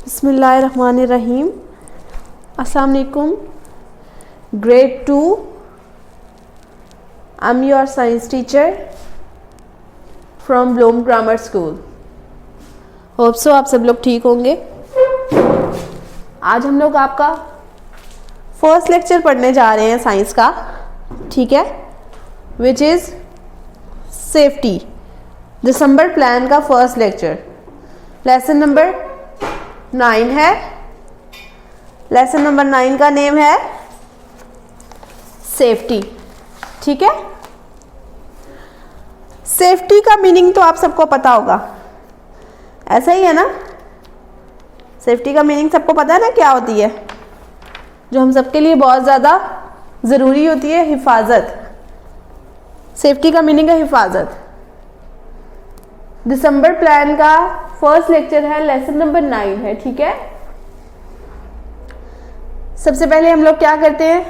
बिस्मिल्लाहिर्रहमानिर्रहीम। अस्सलाम वालेकुम। Grade 2, I am your science teacher from Bloom grammar school. Hope so आप सब लोग ठीक होंगे। आज हम लोग आपका फर्स्ट लेक्चर पढ़ने जा रहे हैं साइंस का, ठीक है, which is safety. December plan का फर्स्ट लेक्चर, लेसन नंबर 9 है। लेसन नंबर 9 का नेम है सेफ्टी, ठीक है। सेफ्टी का मीनिंग तो आप सबको पता होगा, ऐसा ही है ना। सेफ्टी का मीनिंग सबको पता है ना, क्या होती है, जो हम सबके लिए बहुत ज़्यादा ज़रूरी होती है, हिफाजत। सेफ्टी का मीनिंग है हिफाजत। दिसंबर प्लान का फर्स्ट लेक्चर है, लेसन नंबर 9 है, ठीक है। सबसे पहले हम लोग क्या करते हैं,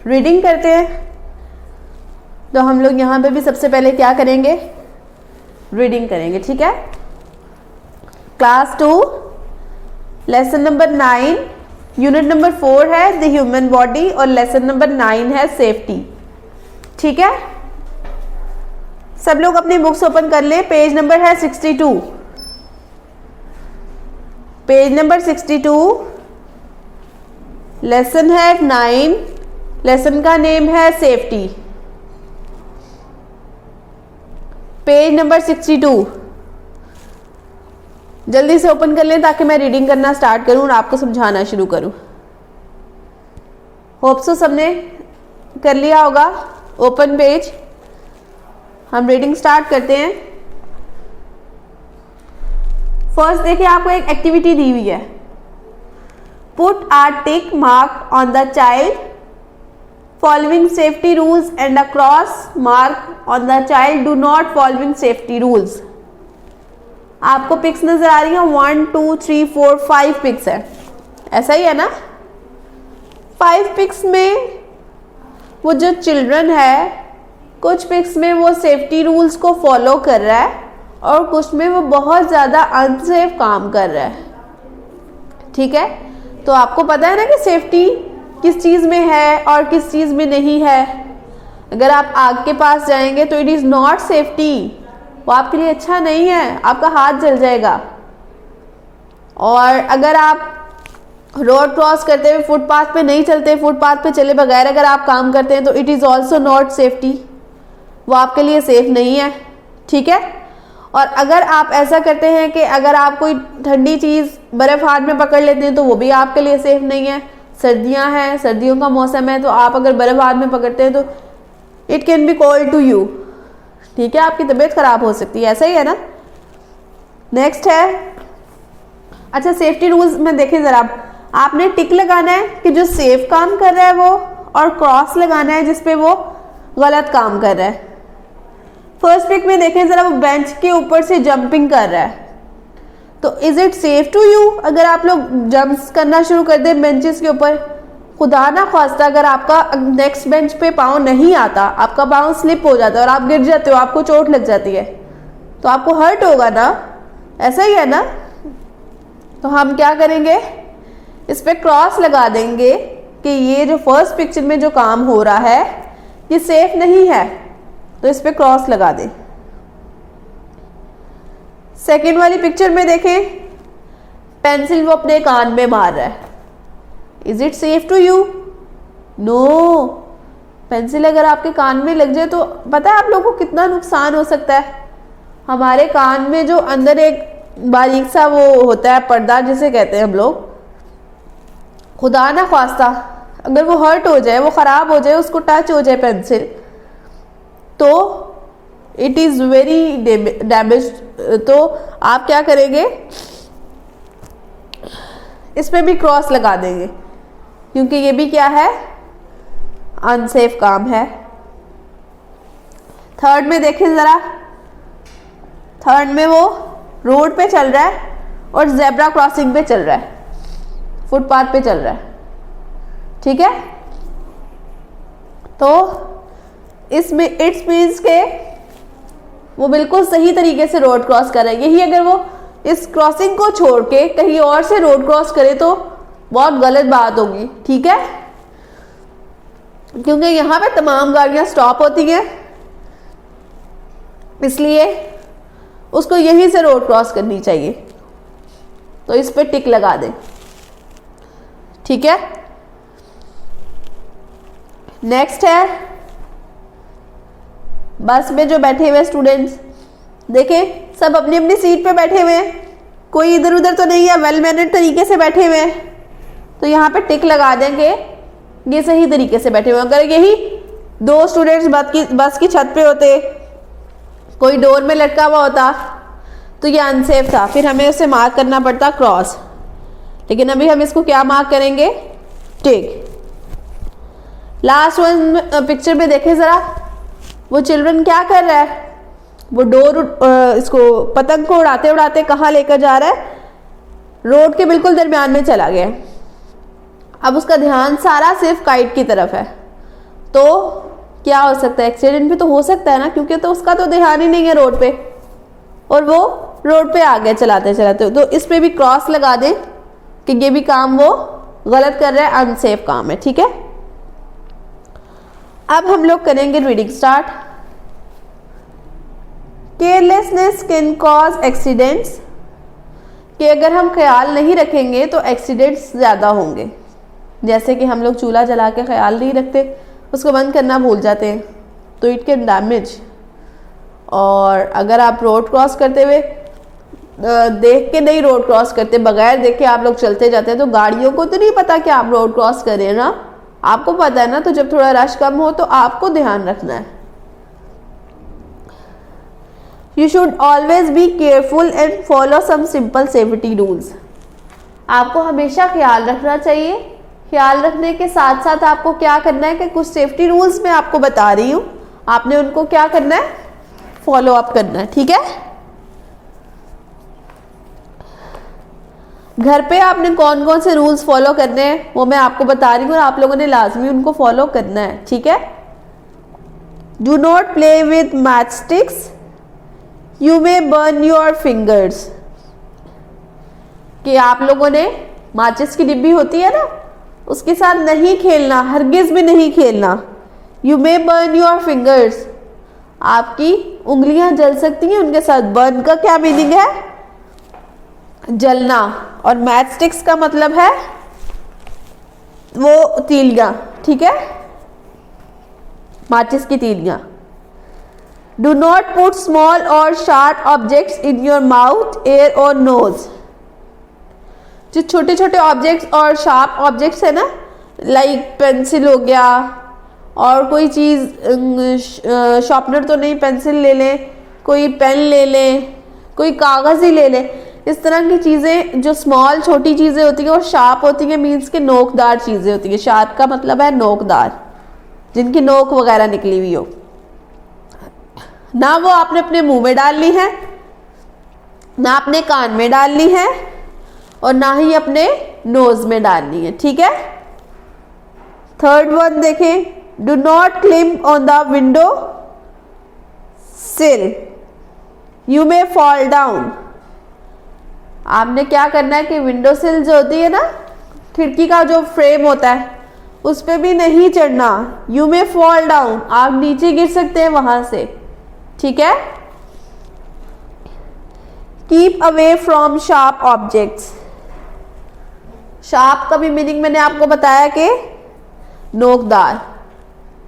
रीडिंग करते हैं। तो हम लोग यहाँ पे भी सबसे पहले क्या करेंगे, रीडिंग करेंगे, ठीक है। Class 2 lesson number 9 unit number 4 है द ह्यूमन बॉडी और लेसन नंबर 9 है सेफ्टी, ठीक है। सब लोग अपनी बुक्स ओपन कर ले। पेज नंबर है 62, पेज नंबर 62, लेसन है 9, लेसन का नेम है सेफ्टी। पेज नंबर 62 जल्दी से ओपन कर लें ताकि मैं रीडिंग करना स्टार्ट करूं और आपको समझाना शुरू करूं। होप सो सबने कर लिया होगा। ओपन पेज, हम रीडिंग स्टार्ट करते हैं। फर्स्ट देखिए, आपको एक एक्टिविटी दी हुई है। Put a tick mark on the child following safety rules and a cross mark on the child do not following safety rules. आपको पिक्स नजर आ रही हैं, 1 2 3 4 5 पिक्स है, ऐसा ही है ना। 5 पिक्स में वो जो चिल्ड्रन है, कुछ पिक्स में वो सेफ्टी रूल्स को फॉलो कर रहा है और कुछ में वो बहुत ज़्यादा अनसेफ काम कर रहा है, ठीक है। तो आपको पता है ना कि सेफ्टी किस चीज़ में है और किस चीज़ में नहीं है। अगर आप आग के पास जाएंगे तो इट इज़ नॉट सेफ्टी, वो आपके लिए अच्छा नहीं है, आपका हाथ जल जाएगा। और अगर आप रोड क्रॉस करते हुए फुटपाथ पे नहीं चलते, फुटपाथ पे चले बगैर अगर आप काम करते हैं तो it is also not safety, वो आपके लिए सेफ नहीं है, ठीक है। और अगर आप ऐसा करते हैं कि अगर आप कोई ठंडी चीज़ बर्फ़ हाथ में पकड़ लेते हैं तो वो भी आपके लिए सेफ नहीं है। सर्दियां हैं, सर्दियों का मौसम है, तो आप अगर बर्फ़ हाथ में पकड़ते हैं तो it can be cold to you, ठीक है, आपकी तबीयत खराब हो सकती है, ऐसा ही है ना। नेक्स्ट है, अच्छा सेफ्टी रूल्स में देखें ज़रा, आपने टिक लगाना है कि जो सेफ काम कर रहा है वो, और क्रॉस लगाना है जिसपे वो गलत काम कर रहा है। फर्स्ट पिक में देखें ज़रा, वो बेंच के ऊपर से जंपिंग कर रहा है, तो is it safe to you. अगर आप लोग जंप्स करना शुरू कर दें बेंचेस के ऊपर, खुदा ना ख्वास्ता अगर आपका नेक्स्ट बेंच पे पाँव नहीं आता, आपका पाँव स्लिप हो जाता है और आप गिर जाते हो, आपको चोट लग जाती है, तो आपको हर्ट होगा ना, ऐसा ही है ना। तो हम क्या करेंगे, इस पे क्रॉस लगा देंगे कि ये जो फर्स्ट पिक्चर में जो काम हो रहा है ये सेफ नहीं है, तो इस पे क्रॉस लगा दें। सेकेंड वाली पिक्चर में देखें, पेंसिल वो अपने कान में मार रहा है, is it safe to you. No, pencil अगर आपके कान में लग जाए तो पता है आप लोगों को कितना नुकसान हो सकता है। हमारे कान में जो अंदर एक बारीक सा वो होता है पर्दा जिसे कहते हैं हम लोग, खुदा ना ख्वास्ता अगर वो हर्ट हो जाए, वो ख़राब हो जाए, उसको टच हो जाए पेंसिल, तो इट इज़ वेरी डैमेज। तो आप क्या करेंगे, इस पे भी क्रॉस लगा देंगे, क्योंकि ये भी क्या है, अनसेफ काम है। थर्ड में देखें ज़रा, थर्ड में वो रोड पे चल रहा है और जेब्रा क्रॉसिंग पे चल रहा है, फुटपाथ पे चल रहा है, ठीक है। तो इसमें इट्स मीन्स के वो बिल्कुल सही तरीके से रोड क्रॉस कर रहा है। यही अगर वो इस क्रॉसिंग को छोड़ के कहीं और से रोड क्रॉस करे तो बहुत गलत बात होगी, ठीक है, क्योंकि यहाँ पे तमाम गाड़ियाँ स्टॉप होती हैं, इसलिए उसको यहीं से रोड क्रॉस करनी चाहिए। तो इस पे टिक लगा दें, ठीक है। नेक्स्ट है बस में जो बैठे हुए स्टूडेंट्स, देखें सब अपनी अपनी सीट पे बैठे हुए हैं, कोई इधर उधर तो नहीं है, वेल मैनर्ड तरीके से बैठे हुए हैं, तो यहाँ पे टिक लगा देंगे ये सही तरीके से बैठे हुए। अगर यही 2 स्टूडेंट्स बस की छत पे होते, कोई डोर में लटका हुआ होता तो ये अनसेफ था, फिर हमें उसे मार्क करना पड़ता क्रॉस, लेकिन अभी हम इसको क्या मार्क करेंगे, टिक। लास्ट वन पिक्चर में देखें ज़रा, वो चिल्ड्रन क्या कर रहा है, वो इसको पतंग को उड़ाते उड़ाते कहाँ लेकर जा रहा है, रोड के बिल्कुल दरमियान में चला गया। अब उसका ध्यान सारा सिर्फ काइट की तरफ है, तो क्या हो सकता है, एक्सीडेंट भी तो हो सकता है ना, क्योंकि तो उसका तो ध्यान ही नहीं है रोड पे, और वो रोड पे आ गया चलाते चलाते। तो इस पे भी क्रॉस लगा दें कि ये भी काम वो गलत कर रहा है, अनसेफ काम है, ठीक है। अब हम लोग करेंगे reading start. Carelessness can cause accidents, कि अगर हम ख्याल नहीं रखेंगे तो एक्सीडेंट्स ज़्यादा होंगे। जैसे कि हम लोग चूल्हा जला के ख्याल नहीं रखते, उसको बंद करना भूल जाते हैं, तो इट कैन डैमेज। और अगर आप रोड क्रॉस करते हुए देख के नहीं रोड क्रॉस करते, बगैर देखे आप लोग चलते जाते हैं, तो गाड़ियों को तो नहीं पता कि आप रोड क्रॉस कर रहे हैं ना, आपको पता है ना। तो जब थोड़ा रश कम हो तो आपको ध्यान रखना है। You should always be careful and follow some simple safety rules. आपको हमेशा ख्याल रखना चाहिए। ख्याल रखने के साथ साथ आपको क्या करना है कि कुछ सेफ्टी रूल्स मैं आपको बता रही हूँ, आपने उनको क्या करना है, फॉलो अप करना है, ठीक है। घर पे आपने कौन कौन से रूल्स फॉलो करने हैं वो मैं आपको बता रही हूँ, और आप लोगों ने लाजमी उनको फॉलो करना है, ठीक है। Do not play with match sticks, you may burn your fingers. कि आप लोगों ने माचिस की डिब्बी होती है ना, उसके साथ नहीं खेलना, हरगिज भी नहीं खेलना। You may burn your fingers, आपकी उंगलियां जल सकती हैं उनके साथ। बर्न का क्या मीनिंग है, जलना, और मैच स्टिक्स का मतलब है वो तीलियां, ठीक है, माचिस की तीलियां। डू नॉट पुट स्मॉल और sharp objects in your mouth, air और नोज। जो छोटे छोटे ऑब्जेक्ट्स और शार्प ऑब्जेक्ट्स है ना, लाइक पेंसिल हो गया, और कोई चीज़ शार्पनर तो नहीं, पेंसिल ले लें, कोई पेन ले लें, कोई कागज़ ही ले लें, इस तरह की चीज़ें जो स्मॉल छोटी चीज़ें होती हैं और शार्प होती हैं, मीन्स के नोकदार चीज़ें होती हैं। शार्प का मतलब है नोकदार, जिनकी नोक वगैरह निकली हुई हो, ना वो आपने अपने मुंह में डालनी है, ना अपने कान में डालनी है, और ना ही अपने नोज में डालनी है, ठीक है। थर्ड वन देखें, do not climb on the window sill, you may fall down. आपने क्या करना है कि विंडो सिल जो होती है ना, खिड़की का जो फ्रेम होता है, उस पर भी नहीं चढ़ना। यू मे फॉल डाउन, आप नीचे गिर सकते हैं वहां से, ठीक है। Keep away from sharp objects. Sharp का भी मीनिंग मैंने आपको बताया कि नोकदार,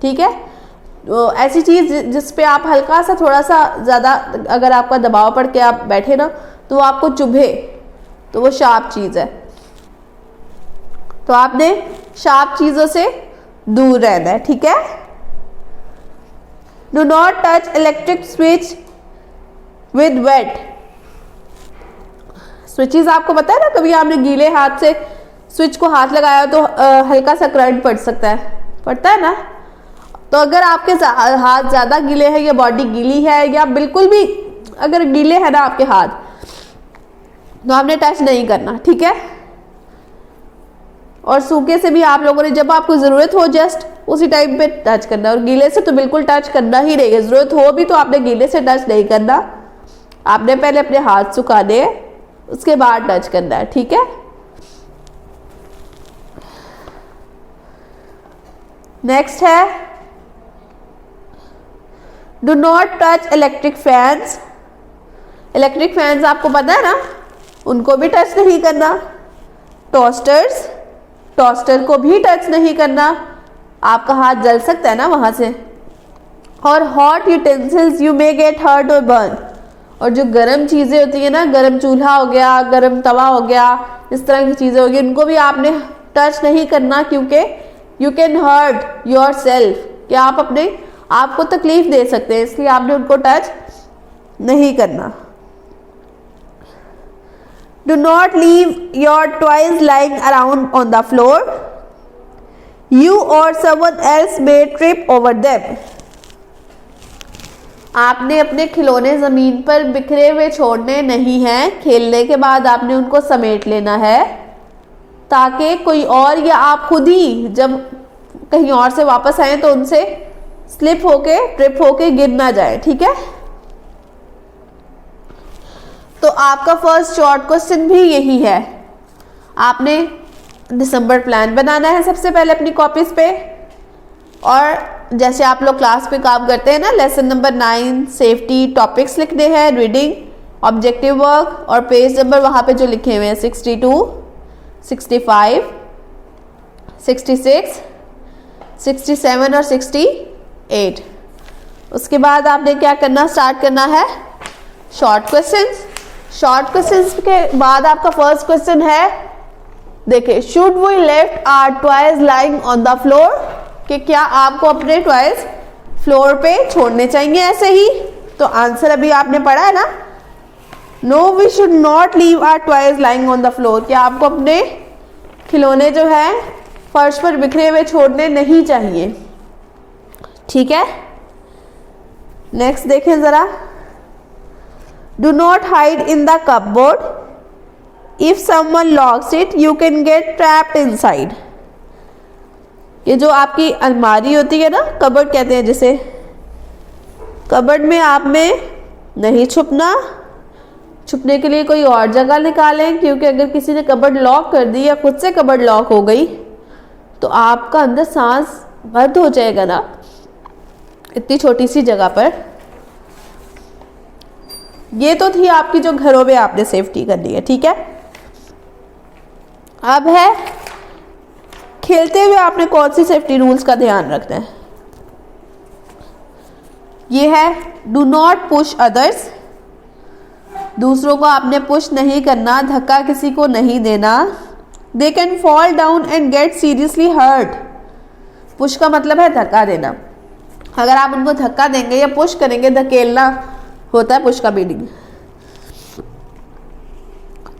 ठीक है। तो ऐसी चीज जिस पे आप हल्का सा थोड़ा सा ज्यादा अगर आपका दबाव पड़ के आप बैठे ना, तो वो आपको चुभे, तो वो शार्प चीज है। तो आपने शार्प चीजों से दूर रहना है, ठीक है। Do not touch electric switch with weight. Switches आपको पता है ना, कभी आपने गीले हाथ से स्विच को हाथ लगाया तो हल्का सा करंट पड़ सकता है, पड़ता है ना। तो अगर आपके हाथ ज़्यादा गीले हैं या बॉडी गीली है या बिल्कुल भी अगर गीले है ना आपके हाथ, तो आपने टच नहीं करना, ठीक है। और सूखे से भी आप लोगों ने जब आपको ज़रूरत हो जस्ट उसी टाइम पे टच करना, और गीले से तो बिल्कुल टच करना ही नहीं है। ज़रूरत हो भी तो आपने गीले से टच नहीं करना, आपने पहले अपने हाथ सुखाने उसके बाद टच करना है, ठीक है। नेक्स्ट है do not touch electric fans. Electric fans आपको पता है ना, उनको भी टच नहीं करना। टोस्टर को भी टच नहीं करना, आपका हाथ जल सकता है ना वहां से। और hot utensils you may get hurt और बर्न। और जो गर्म चीज़ें होती है ना, गर्म चूल्हा हो गया, गर्म तवा हो गया, इस तरह की चीज़ें होगी, उनको भी आपने टच नहीं करना, क्योंकि you can hurt yourself, कि आप अपने आप को तकलीफ दे सकते हैं, इसलिए आपने उनको टच नहीं करना। Do not leave your toys lying around on the floor, you और समवन एल्स मे ट्रिप ओवर देम। आपने अपने खिलौने ज़मीन पर बिखरे हुए छोड़ने नहीं हैं, खेलने के बाद आपने उनको समेट लेना है, ताकि कोई और या आप खुद ही जब कहीं और से वापस आए तो उनसे स्लिप होके, ट्रिप होके गिर ना जाए, ठीक है। तो आपका फर्स्ट शॉर्ट क्वेश्चन भी यही है। आपने दिसंबर प्लान बनाना है सबसे पहले अपनी कॉपीज पे, और जैसे आप लोग क्लास पे काम करते हैं ना, लेसन नंबर 9 सेफ्टी टॉपिक्स लिखने हैं, रीडिंग, ऑब्जेक्टिव वर्क, और पेज नंबर वहाँ पे जो लिखे हुए हैं 62, 65, 66, 67 और 68। उसके बाद आपने क्या करना, स्टार्ट करना है शॉर्ट क्वेश्चंस। शॉर्ट क्वेश्चंस के बाद आपका फर्स्ट क्वेश्चन है, देखिए, should we left our toys lying on the floor, कि क्या आपको अपने टॉयज फ्लोर पे छोड़ने चाहिए ऐसे ही। तो आंसर अभी आपने पढ़ा है ना, no we should not leave our toys lying on the floor, कि आपको अपने खिलौने जो है फर्श पर बिखरे हुए छोड़ने नहीं चाहिए, ठीक है। नेक्स्ट देखें जरा, do not hide in the cupboard, if someone locks it you can get trapped inside. ये जो आपकी अलमारी होती है ना, कबर्ड कहते हैं जिसे, कबर्ड में आप में नहीं छुपना, छुपने के लिए कोई और जगह निकालें, क्योंकि अगर किसी ने कबर्ड लॉक कर दी या खुद से कबर्ड लॉक हो गई तो आपका अंदर सांस बंद हो जाएगा ना, इतनी छोटी सी जगह पर। ये तो थी आपकी जो घरों में आपने सेफ्टी करनी है, ठीक है। अब है खेलते हुए आपने कौन सी सेफ्टी रूल्स का ध्यान रखना है। ये है डू नॉट पुश अदर्स, दूसरों को आपने पुश नहीं करना, धक्का किसी को नहीं देना। They can fall down and get seriously hurt, push का मतलब है धक्का देना। अगर आप उनको धक्का देंगे या पुश करेंगे, धकेलना होता है पुश का मीनिंग,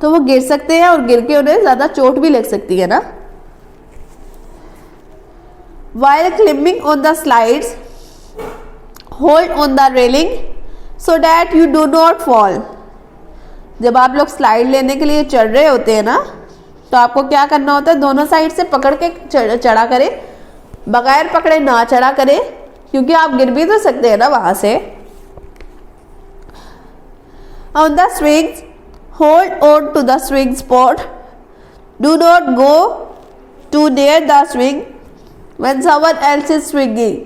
तो वो गिर सकते हैं और गिर के उन्हें ज्यादा चोट भी लग सकती है ना। While climbing on the slides, hold on the railing so that you do not fall. जब आप लोग स्लाइड लेने के लिए चढ़ रहे होते हैं ना, तो आपको क्या करना होता है, दोनों साइड से पकड़ के चढ़ा करें, बगैर पकड़े ना चढ़ा करें, क्योंकि आप गिर भी तो सकते हैं ना वहां से। On the swings, hold on to the swing spot. Do not go too near the swing when someone else is swinging.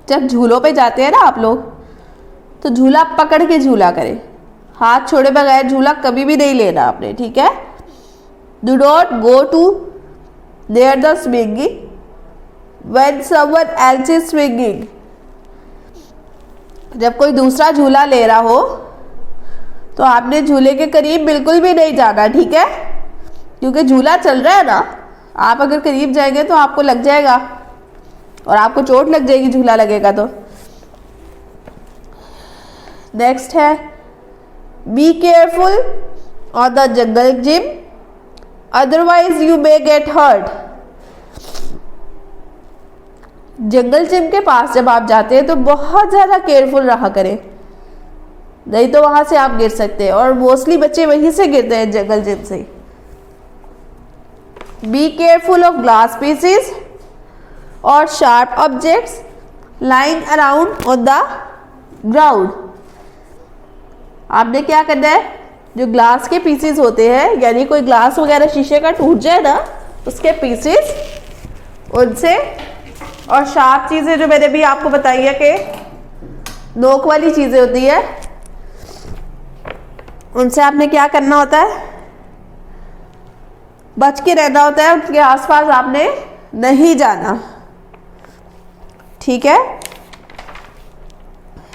जब झूलों पे जाते हैं ना आप लोग, तो झूला पकड़ के झूला करें, हाथ छोड़े बगैर झूला कभी भी नहीं लेना आपने, ठीक है। Do not go to near the swinging when someone else is swinging. जब कोई दूसरा झूला ले रहा हो तो आपने झूले के करीब बिल्कुल भी नहीं जाना, ठीक है, क्योंकि झूला चल रहा है ना, आप अगर करीब जाएंगे तो आपको लग जाएगा और आपको चोट लग जाएगी, झूला लगेगा तो। नेक्स्ट है be careful on the jungle gym, otherwise you may get hurt. Jungle gym के पास जब आप जाते हैं तो बहुत ज़्यादा केयरफुल रहा करें, नहीं तो वहां से आप गिर सकते हैं, और मोस्टली बच्चे वहीं से गिरते हैं, जंगल जिम से। Be careful of glass pieces और sharp objects lying around on the ground. आपने क्या करना है, जो ग्लास के पीसेस होते हैं, यानी कोई ग्लास वगैरह शीशे का टूट जाए ना, उसके पीसेस उनसे, और शार्प चीज़ें जो मैंने भी आपको बताई है कि नोक वाली चीज़ें होती है, उनसे आपने क्या करना होता है, बच के रहना होता है, उनके आसपास आपने नहीं जाना, ठीक है।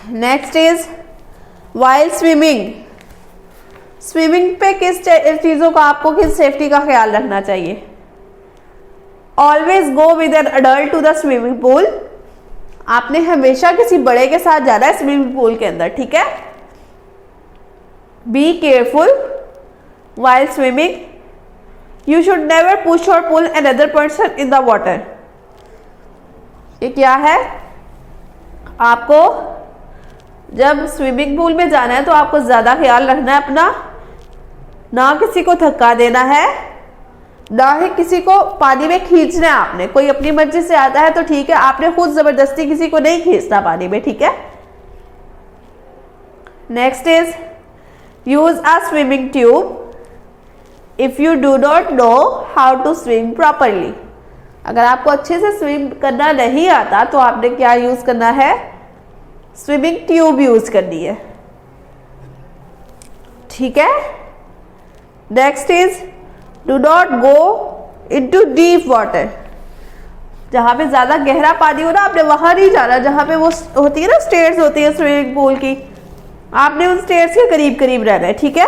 Next is while swimming. Swimming पे किस चीज़ों का आपको, किस सेफ्टी का ख्याल रखना चाहिए। Always go with an adult to the swimming pool. आपने हमेशा किसी बड़े के साथ जाना है स्विमिंग पूल के अंदर, ठीक है। Be careful while swimming. You should never push और pull another person in the water. ये क्या है, आपको जब स्विमिंग पूल में जाना है तो आपको ज़्यादा ख्याल रखना है अपना, ना किसी को धक्का देना है, ना ही किसी को पानी में खींचना है। आपने, कोई अपनी मर्जी से आता है तो ठीक है, आपने खुद जबरदस्ती किसी को नहीं खींचना पानी में, ठीक है। Next is use a swimming tube if you do not know how to swim properly. अगर आपको अच्छे से स्विम करना नहीं आता तो आपने क्या यूज करना है, स्विमिंग ट्यूब यूज करनी है, ठीक है। Next is do not go into deep water. जहां पे ज्यादा गहरा पानी हो ना, आपने वहां नहीं जाना, जहां पे वो होती है ना स्टेयर्स होती है स्विमिंग पूल की, आपने उन स्टेयर्स के करीब करीब रहना है, ठीक है।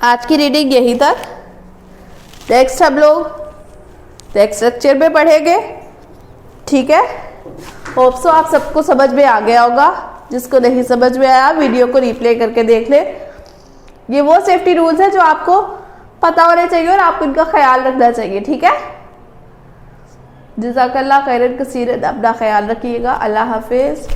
आज की रीडिंग यही तक। नेक्स्ट हम लोग नेक्स्ट लेक्चर में पढ़ेंगे, ठीक है। होप सो आप सबको समझ में आ गया होगा। जिसको नहीं समझ में आया वीडियो को रिप्ले करके देख ले। ये वो सेफ्टी रूल्स है जो आपको पता होने चाहिए और आपको इनका ख्याल रखना चाहिए, ठीक है। जज़ाकल्लाह खैरन कसीरन। अपना ख्याल रखिएगा। अल्लाह हाफिज।